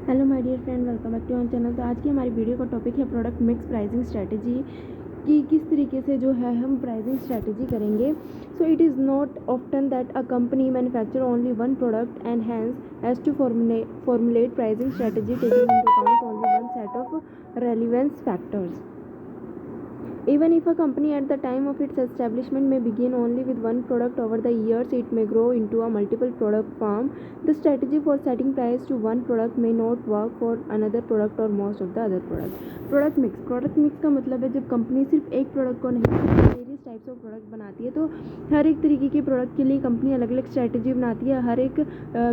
Hello my dear friend, welcome back to our channel. तो आज की हमारी वीडियो का टॉपिक है प्रोडक्ट मिक्स प्राइसिंग स्ट्रैटेजी कि किस तरीके से जो है हम प्राइसिंग स्ट्रैटेजी करेंगे। So it is not often that a company manufacture only one product and hence has to formulate pricing strategy taking into account only one set of relevance factors. Even if a company at the time of its establishment may begin only with one product, over the years it may grow into a multiple product firm. The strategy for setting price to one product may not work for another product or most of the other product. Product mix का मतलब है जब company सिर्फ एक product को नहीं various types of product बनाती है, तो हर एक तरीके के प्रोडक्ट के लिए कंपनी अलग अलग स्ट्रैटेजी बनाती है। हर एक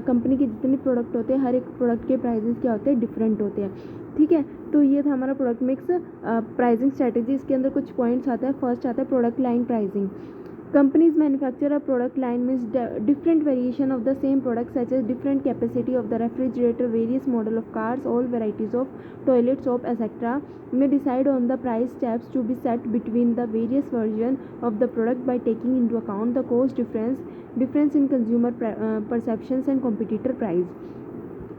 कंपनी के जितने प्रोडक्ट होते हैं, हर एक प्रोडक्ट के प्राइजेस क्या होते हैं, डिफरेंट होते हैं। ठीक है, तो ये था हमारा प्रोडक्ट मिक्स प्राइसिंग स्ट्रैटेजी। इसके अंदर कुछ पॉइंट्स आता है। फर्स्ट आता है product line pricing. Companies manufacture a product line means different variation of the same product, such as different capacity of the refrigerator, various model of cars, all varieties of toilet soap, etc. may decide on the price steps to be set between the various version of the product by taking into account the cost difference in consumer perceptions and competitor price.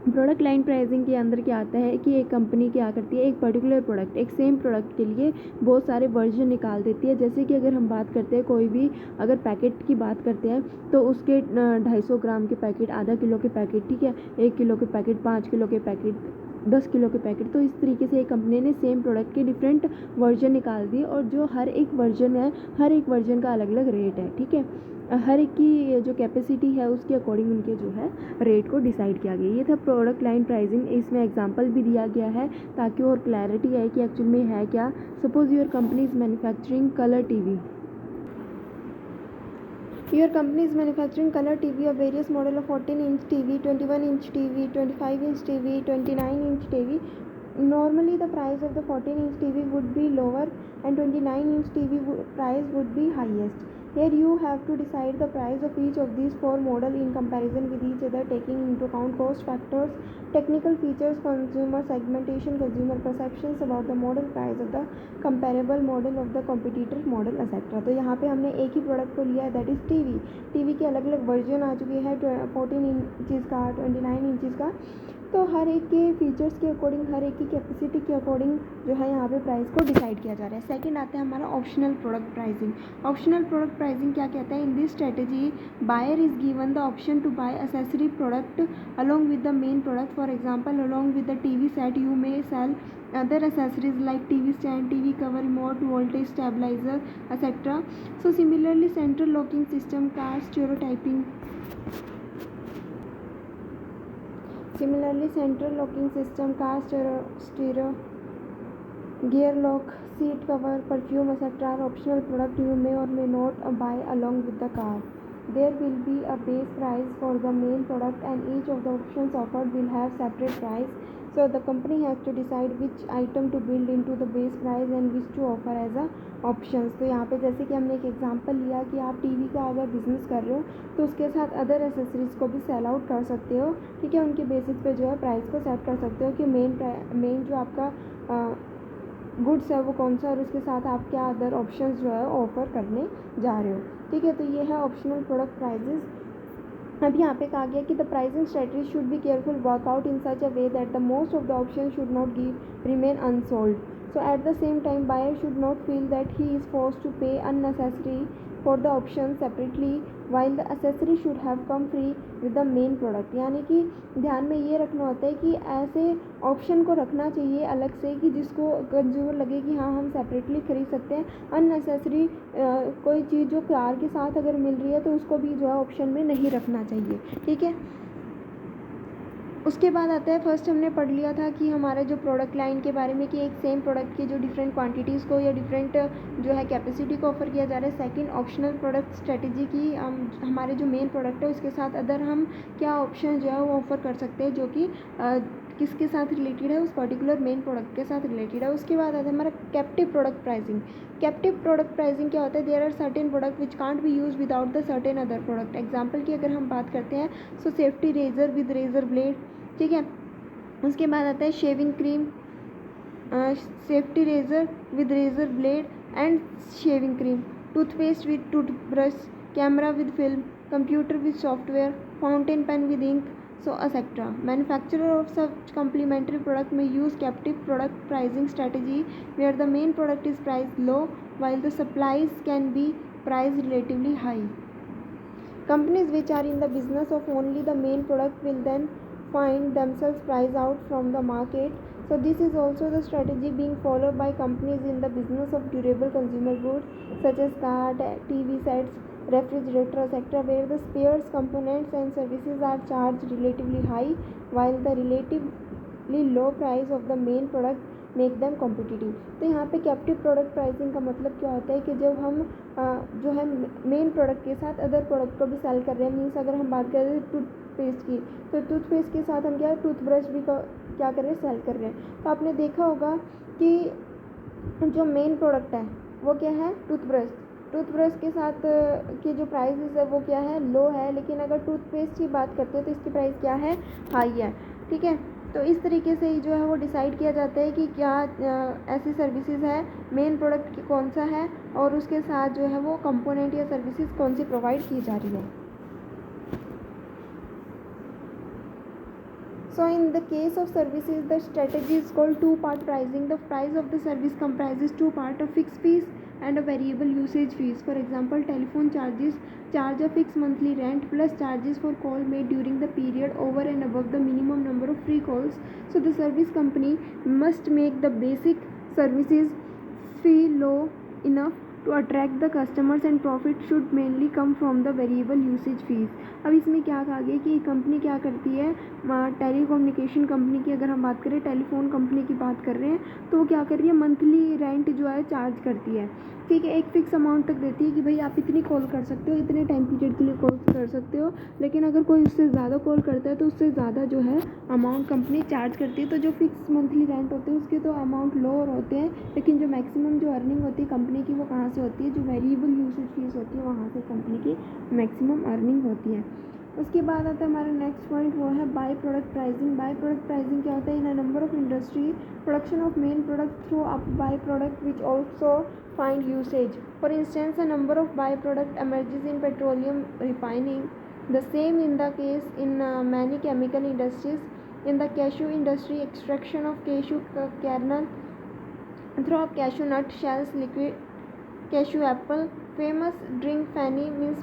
Product line pricing के अंदर क्या आता है कि एक company क्या करती है, एक पर्टिकुलर प्रोडक्ट, एक सेम प्रोडक्ट के लिए बहुत सारे वर्जन निकाल देती है। जैसे कि अगर हम बात करते हैं कोई भी अगर पैकेट की बात करते हैं तो उसके 250 ग्राम के पैकेट, आधा किलो के पैकेट, ठीक है, 1 किलो के पैकेट, 5 किलो के पैकेट, 10 किलो के पैकेट। तो इस तरीके से एक कंपनी ने सेम प्रोडक्ट के डिफरेंट वर्जन निकाल दिए और जो हर एक वर्जन है, हर एक वर्जन का अलग अलग रेट है। ठीक है, हर एक की जो कैपेसिटी है उसके अकॉर्डिंग उनके जो है रेट को डिसाइड किया गया। ये था प्रोडक्ट लाइन प्राइसिंग। इसमें एग्जांपल भी दिया गया है ताकि और क्लैरिटी आए कि एक्चुअल में है क्या। Suppose your company is manufacturing colour TV. Your company is manufacturing color TV of various model of 14-inch TV, 21-inch TV, 25-inch TV, 29-inch TV. Normally the price of the 14-inch TV would be lower and 29-inch TV price would be highest. Here you have to decide the price of each of these four model in comparison with each other, taking into account cost factors, technical features, consumer segmentation, consumer perceptions about the model price of the comparable model of the competitor model, etc. तो यहाँ पे हमने एक ही product को लिया है, that is TV के अलग अलग वर्जन आ चुके हैं, 14 इंचज़ का, 29 इंचज़ का। तो हर एक के फीचर्स के अकॉर्डिंग, हर एक की कैपेसिटी के अकॉर्डिंग जो है यहाँ पे प्राइस को डिसाइड किया जा रहा है। सेकंड आता है हमारा optional product pricing. Optional product pricing क्या कहता है? In this strategy buyer is given the option to buy accessory product along with the main product. For example, along with the TV set you may sell other accessories like TV stand, TV cover, remote, voltage stabilizer, etc. So similarly, central locking system, car stereotyping. Similarly, central locking system, car stereo, gear lock, seat cover, perfume, etc. are optional product you may or may not buy along with the car. There will be a base price for the main product and each of the options offered will have separate price. So the company has to decide which item to build into the base price and which to offer as a options. तो यहाँ पे जैसे कि हमने एक example लिया कि आप टीवी का अगर बिजनेस कर रहे हो तो उसके साथ अदर एसेसरीज को भी सेल आउट कर सकते हो। ठीक है, उनके बेसिस पे जो है प्राइस को सेट कर सकते हो कि मेन जो आपका गुड्स है वो कौन सा और उसके साथ आप क्या अदर ऑप्शंस जो है ऑफर करने जा रहे हो। ठीक है, तो ये है ऑप्शनल प्रोडक्ट प्राइजेस। अब यहाँ पे कहा गया कि the pricing strategy should be careful workout in such a way that the most of the option should not remain unsold. So at the same time, buyer should not feel that he is forced to pay unnecessary for the option separately while the accessory should have come free with the main product. यानी कि ध्यान में ये रखना होता है कि ऐसे ऑप्शन को रखना चाहिए अलग से कि जिसको कंज्यूमर लगे कि हाँ हम सेपरेटली खरीद सकते हैं। अननेसेसरी कोई चीज़ जो कार के साथ अगर मिल रही है तो उसको भी जो है ऑप्शन में नहीं रखना चाहिए। ठीक है, उसके बाद आता है, फर्स्ट हमने पढ़ लिया था कि हमारा जो प्रोडक्ट लाइन के बारे में कि एक सेम प्रोडक्ट की जो डिफरेंट क्वांटिटीज़ को या डिफरेंट जो है कैपेसिटी को ऑफर किया जा रहा है। सेकंड, ऑप्शनल प्रोडक्ट स्ट्रेटजी की हमारे जो मेन प्रोडक्ट है उसके साथ अदर हम क्या ऑप्शन जो है वो ऑफर कर सकते हैं जो कि किसके साथ रिलेटेड है, उस पर्टिकुलर मेन प्रोडक्ट के साथ रिलेटेड है। उसके बाद आता है हमारा captive product pricing. Captive product pricing क्या होता है? There are certain product which can't be use without the certain other product. Example की अगर हम बात करते हैं so safety razor with razor blade. ठीक है, उसके बाद आता है shaving cream, safety razor with razor blade and shaving cream, toothpaste with toothbrush, camera with film, computer with software, fountain pen with ink, So etc. Manufacturer of such complementary product may use captive product pricing strategy where the main product is priced low while the supplies can be priced relatively high. Companies which are in the business of only the main product will then find themselves priced out from the market. So this is also the strategy being followed by companies in the business of durable consumer goods such as car, TV sets, refrigerator, etc., where the spares, components and services are charged relatively high while the relatively low price of the main product make them competitive. तो यहाँ पे captive product pricing का मतलब क्या होता है कि जब हम जो है मेन प्रोडक्ट के साथ अदर प्रोडक्ट को भी सेल कर रहे हैं, मीन्स अगर हम बात करें टूथपेस्ट की, तो टूथपेस्ट के साथ हम क्या टूथब्रश भी क्या कर रहे हैं, सेल कर रहे हैं. तो आपने देखा होगा कि जो मेन प्रोडक्ट है वो क्या है, टूथब्रश के साथ की जो प्राइस है वो क्या है, लो है. लेकिन अगर टूथपेस्ट की बात करते हैं तो इसकी प्राइस क्या है, हाई है. ठीक है, तो इस तरीके से ही जो है वो डिसाइड किया जाता है कि क्या ऐसी सर्विसेज है, मेन प्रोडक्ट कौन सा है और उसके साथ जो है वो कंपोनेंट या सर्विसेज कौन सी प्रोवाइड की जा रही है. So in the case of services, the strategy is called two-part pricing. The price of the service comprises two parts, a fixed fees and a variable usage fees. For example, telephone charges charge a fixed monthly rent plus charges for call made during the period over and above the minimum number of free calls. So the service company must make the basic services fee low enough to attract the customers and profit should mainly come from the variable usage fees. अब इसमें क्या कहा गया कि company क्या करती है, telecommunication company की अगर हम बात करें, टेलीफोन कंपनी की बात कर रहे हैं, तो वो क्या कर रही है, मंथली रेंट जो है चार्ज करती है. ठीक है, एक फिक्स अमाउंट तक देती है कि भाई आप इतनी कॉल कर सकते हो, इतने टाइम पीरियड के लिए कॉल कर सकते हो. लेकिन अगर कोई उससे ज़्यादा कॉल करता है तो उससे ज़्यादा जो है अमाउंट कंपनी चार्ज करती है. तो जो फिक्स मंथली रेंट होते हैं उसके तो अमाउंट लोअर होते हैं, लेकिन जो मैक्सिमम जो अर्निंग होती है कंपनी की वो कहाँ से होती है, जो वेरिएबल यूसेज फीस होती है वहाँ से कंपनी की मैक्सिमम अर्निंग होती है. उसके बाद आता है हमारा नेक्स्ट पॉइंट, वो है by product pricing. By product pricing क्या होता है, in a number of industry production of main product through up by product which also find usage. For instance, a number of byproduct emerges in petroleum refining. The same in the case in many chemical industries. In the cashew industry, extraction of cashew kernel through cashew nut shells, liquid cashew apple. Famous drink Fanny means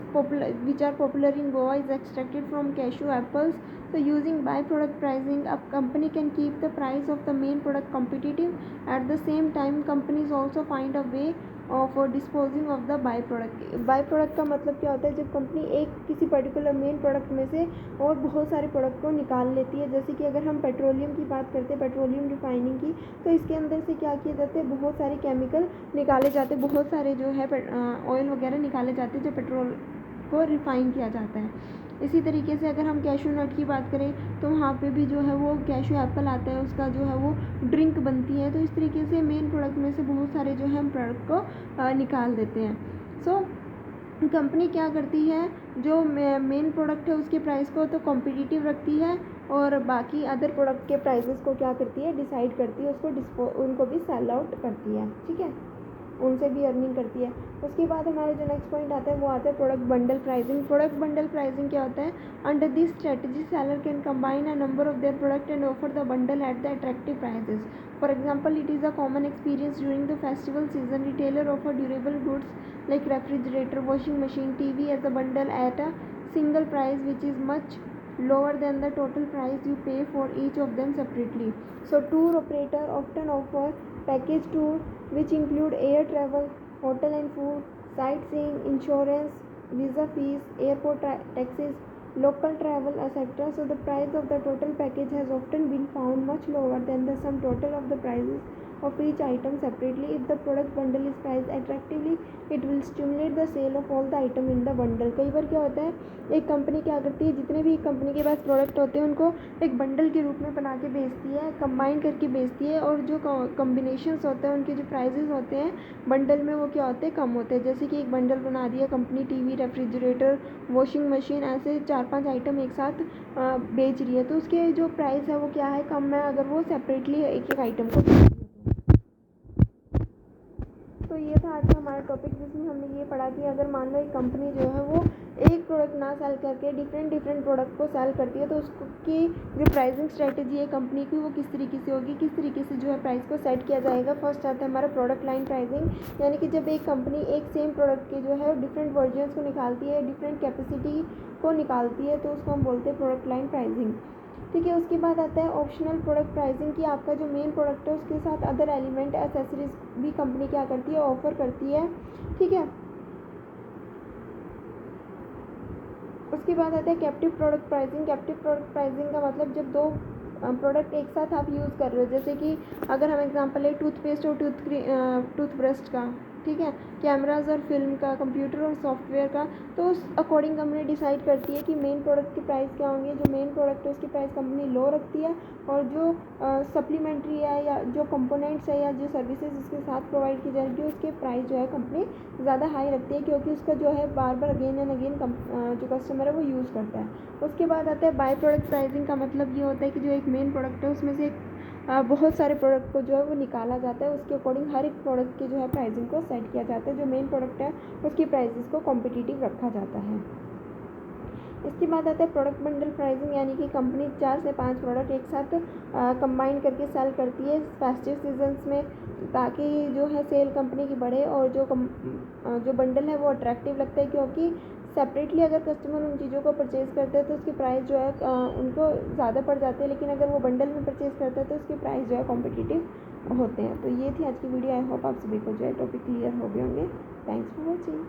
which are popular in Goa is extracted from cashew apples. So using byproduct pricing, a company can keep the price of the main product competitive. At the same time, companies also find a way for disposing of the byproduct. byproduct का मतलब क्या होता है, जब company एक किसी particular main product में से और बहुत सारे प्रोडक्ट को निकाल लेती है. जैसे कि अगर हम पेट्रोलियम की बात करते हैं, पेट्रोलियम रिफाइनिंग की, तो इसके अंदर से क्या किए जाते हैं, बहुत सारे केमिकल निकाले जाते हैं, बहुत सारे जो है ऑयल वगैरह निकाले जाते हैं जो पेट्रोल को रिफ़ाइन किया जाता है. इसी तरीके से अगर हम कैशू नट की बात करें तो वहाँ पे भी जो है वो कैशू एप्पल आता है, उसका जो है वो ड्रिंक बनती है. तो इस तरीके से मेन प्रोडक्ट में से बहुत सारे जो है हम प्रोडक्ट को निकाल देते हैं. सो कंपनी क्या करती है, जो मेन प्रोडक्ट है उसके प्राइस को तो कॉम्पिटिटिव रखती है और बाकी अदर प्रोडक्ट के प्राइसेस को क्या करती है, डिसाइड करती है, उसको उनको भी सेल आउट करती है. ठीक है, उनसे भी अर्निंग करती है. उसके बाद हमारे जो नेक्स्ट पॉइंट आता है वो आता है product bundle pricing. Product bundle pricing क्या होता है, under this strategy seller can combine a number of their product and offer the bundle at the attractive prices. For example, it is a common experience during the festival season. Retailer offer durable goods like refrigerator, washing machine, TV as a bundle at a single price which is much lower than the total price you pay for each of them separately. So tour operator often offer package tour which include air travel, hotel and food, sightseeing, insurance, visa fees, airport taxes, local travel, etc. So the price of the total package has often been found much lower than the sum total of the prices of each item separately. If the product bundle is priced attractively, it will stimulate the sale of all the item in the bundle. कई बार क्या होता है, एक company क्या करती है, जितने भी कंपनी के पास प्रोडक्ट होते हैं उनको एक बंडल के रूप में बना के बेचती है, कंबाइन करके बेचती है, और जो कॉम्बिनेशंस होते हैं उनके जो प्राइजेस होते हैं बंडल में वो क्या होते हैं, कम होते हैं. जैसे कि एक बंडल बना दिया company, TV, refrigerator, washing machine, ऐसे 4-5 आइटम एक साथ बेच रही है, तो उसके जो प्राइस है वो क्या है, कम है अगर वो सेपरेटली एक एक आइटम को. तो ये था आज का हमारा टॉपिक जिसमें हमने ये पढ़ा कि अगर मान लो एक कंपनी जो है वो एक प्रोडक्ट ना सेल करके डिफरेंट प्रोडक्ट को सेल करती है तो उसकी जो प्राइसिंग स्ट्रेटजी है कंपनी की वो किस तरीके से होगी, किस तरीके से जो है प्राइस को सेट किया जाएगा। फर्स्ट आता है हमारा प्रोडक्ट लाइन प्राइसिंग, यानी कि जब एक कंपनी एक सेम प्रोडक्ट के जो है डिफरेंट वर्जन्स को निकालती है, डिफरेंट कैपेसिटी को निकालती है, तो उसको हम बोलते हैं प्रोडक्ट लाइन प्राइसिंग। ठीक है, उसके बाद आता है ऑप्शनल प्रोडक्ट प्राइसिंग कि आपका जो मेन प्रोडक्ट है उसके साथ अदर एलिमेंट एसेसरीज भी कंपनी क्या करती है, ऑफर करती है। ठीक है, उसके बाद आता है captive product pricing. Captive product pricing का मतलब जब दो प्रोडक्ट एक साथ आप यूज़ कर रहे हो, जैसे कि अगर हम एग्जांपल ले टूथपेस्ट और टूथब्रश का, ठीक है, कैमराज और फिल्म का, कंप्यूटर और सॉफ्टवेयर का, तो उस अकॉर्डिंग कंपनी डिसाइड करती है कि मेन प्रोडक्ट की प्राइस क्या होंगे। जो मेन प्रोडक्ट है उसकी प्राइस कंपनी लो रखती है, और जो सप्लीमेंट्री है या जो कंपोनेंट्स है या जो सर्विसेज उसके साथ प्रोवाइड की जाएगी उसके प्राइस जो है कंपनी ज़्यादा हाई रखती है, क्योंकि उसका जो है बार बार अगेन एंड अगेन जो कस्टमर है वो यूज़ करता है। उसके बाद आता है बाय प्रोडक्ट प्राइसिंग का मतलब ये होता है कि जो एक मेन प्रोडक्ट है उसमें से एक बहुत सारे प्रोडक्ट को जो है वो निकाला जाता है, उसके अकॉर्डिंग हर एक प्रोडक्ट की जो है प्राइसिंग को सेट किया जाता है। जो मेन प्रोडक्ट है उसकी प्राइसेस को कॉम्पिटिटिव रखा जाता है। इसके बाद आता है प्रोडक्ट बंडल प्राइसिंग, यानी कि कंपनी 4 से 5 प्रोडक्ट एक साथ कंबाइन करके सेल करती है फेस्टिव सीजन्स में, ताकि जो है सेल कंपनी की बढ़े और जो बंडल है वो अट्रैक्टिव लगता है, क्योंकि सेपरेटली अगर कस्टमर उन चीज़ों को परचेज़ करते हैं तो उसकी प्राइस जो है उनको ज़्यादा पड़ जाती है, लेकिन अगर वो बंडल में परचेज़ करते हैं तो उसकी प्राइस जो है कॉम्पिटिटिव होते हैं। तो ये थी आज की वीडियो। आई होप आप सभी को जो है टॉपिक क्लियर हो गए होंगे। Thanks for watching.